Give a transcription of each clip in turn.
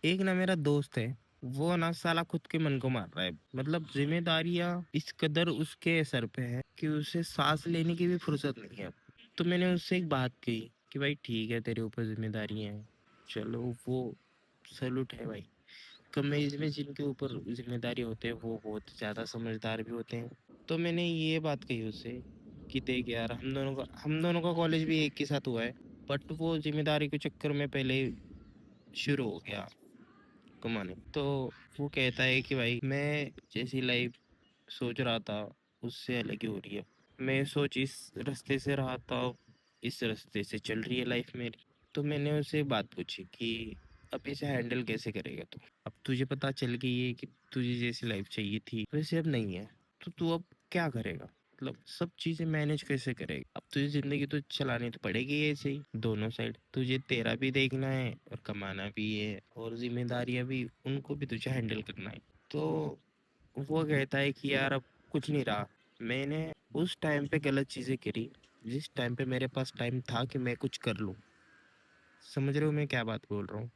एक ना मेरा दोस्त है, वो ना साला खुद के मन को मार रहा है। मतलब जिम्मेदारियां इस कदर उसके सर पे है कि उसे सांस लेने की भी फुर्सत नहीं है। तो मैंने उससे एक बात कही कि भाई ठीक है, तेरे ऊपर जिम्मेदारियां हैं, चलो वो सैल्यूट है भाई। कम एज में जिनके ऊपर जिम्मेदारी होते हैं वो बहुत ज्यादा समझदार भी होते हैं। तो मैंने ये बात कही उससे कि देख यार, हम दोनों का कॉलेज भी एक ही साथ हुआ है, बट वो जिम्मेदारी के चक्कर में पहले शुरू हो गया कमाने। तो वो कहता है कि भाई मैं जैसी लाइफ सोच रहा था उससे अलग ही हो रही है। मैं सोच इस रास्ते से रहा था, इस रास्ते से चल रही है लाइफ मेरी। तो मैंने उससे बात पूछी कि अब इसे हैंडल कैसे करेगा तू। अब तुझे पता चल गई है कि तुझे जैसी लाइफ चाहिए थी वैसे अब नहीं है, तो तू अब क्या करेगा। मतलब सब चीजें मैनेज कैसे करेगा। अब तुझे जिंदगी तो चलानी तो पड़ेगी ऐसे ही दोनों साइड। तुझे तेरा भी देखना है और कमाना भी है, और जिम्मेदारियां भी उनको भी तुझे हैंडल करना है। तो वो कहता है कि यार अब कुछ नहीं रहा। मैंने उस टाइम पे गलत चीजें करी जिस टाइम पे मेरे पास टाइम था कि मैं कुछ कर लूं। समझ रहे हो मैं क्या बात बोल रहा हूँ।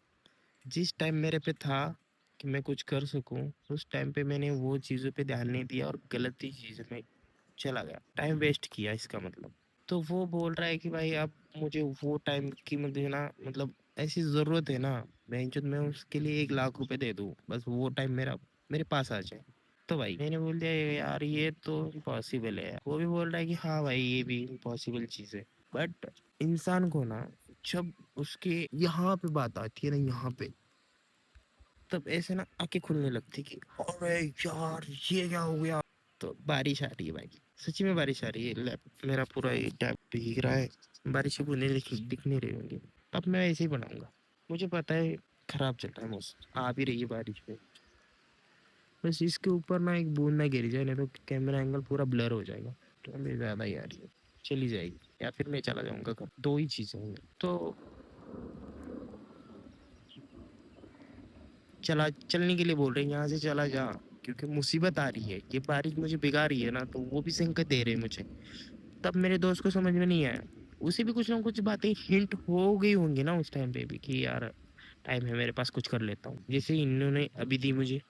जिस टाइम मेरे पे था कि मैं कुछ कर सकूं, उस टाइम पे मैंने वो चीजों पे ध्यान नहीं दिया और गलत ही चीजों में चला गया, टाइम वेस्ट किया इसका मतलब। तो वो बोल रहा है कि भाई अब मुझे वो टाइम की मुझे ना मतलब ऐसी जरूरत है ना, मैं उसके लिए 1 लाख रुपए दे दूं, बस वो टाइम मेरा मेरे पास आ जाए। तो भाई मैंने बोल दिया यार ये तो इम्पॉसिबल है। वो भी बोल रहा है कि हाँ भाई ये भी इम्पॉसिबल चीज है। बट इंसान को ना, जब उसके यहाँ पे बात आती है ना, यहाँ पे, तब ऐसे ना आंखें खुलने लगती कि अरे यार ये क्या हो गया। तो बारिश आ रही है भाई, सच्ची में बारिश आ रही है। मेरा पूरा ये टैप भीग रहा है, बारिश की बूंदें दिख नहीं रही होंगी। अब मैं ऐसे ही बनाऊंगा, मुझे पता है खराब चल रहा है मौसम, आ भी रही है बारिश में। बस इसके ऊपर ना एक बूंद ना गिर जाए, नहीं तो कैमरा एंगल पूरा ब्लर हो जाएगा। तो हमें ज्यादा ही आ रही है, चली जाएगी या फिर मैं चला जाऊंगा घर। दो ही चीजें हैं। तो चला चलने के लिए बोल रहे हैं, यहाँ से चला जा, क्योंकि मुसीबत आ रही है, ये बारिश मुझे भिगा रही है ना। तो वो भी संकेत दे रहे हैं मुझे। तब मेरे दोस्त को समझ में नहीं आया। उसे भी कुछ ना कुछ बातें हिंट हो गई होंगी ना उस टाइम पे भी कि यार टाइम है मेरे पास, कुछ कर लेता हूँ, जैसे इन्होंने अभी दी मुझे।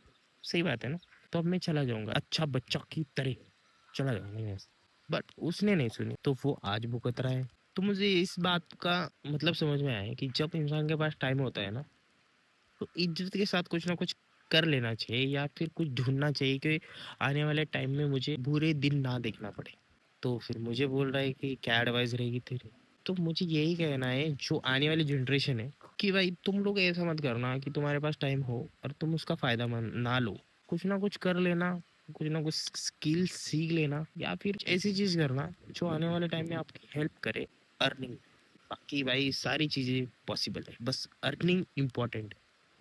सही बात है ना। तो अब मैं चला जाऊंगा अच्छा बच्चा की तरह, चला जाऊंगा यहाँ से। बट उसने नहीं सुनी तो वो आज भुगत रहा है। तो मुझे इस बात का मतलब समझ में आया है कि जब इंसान के पास टाइम होता है ना, तो इज्जत के साथ कुछ ना कुछ कर लेना चाहिए, या फिर कुछ ढूंढना चाहिए कि आने वाले टाइम में मुझे बुरे दिन ना देखना पड़े। तो फिर मुझे बोल रहा है कि क्या एडवाइस रहेगी तेरी। तो मुझे यही कहना है जो आने वाली जनरेशन है, कि भाई तुम लोग ऐसा मत करना कि तुम्हारे पास टाइम हो और तुम उसका फायदा ना लो। कुछ ना कुछ कर लेना, कुछ ना कुछ स्किल सीख लेना, या फिर ऐसी चीज करना जो आने वाले टाइम में आपकी हेल्प करे, अर्निंग। बाकी भाई सारी चीजें पॉसिबल है, बस अर्निंग इम्पोर्टेंट है।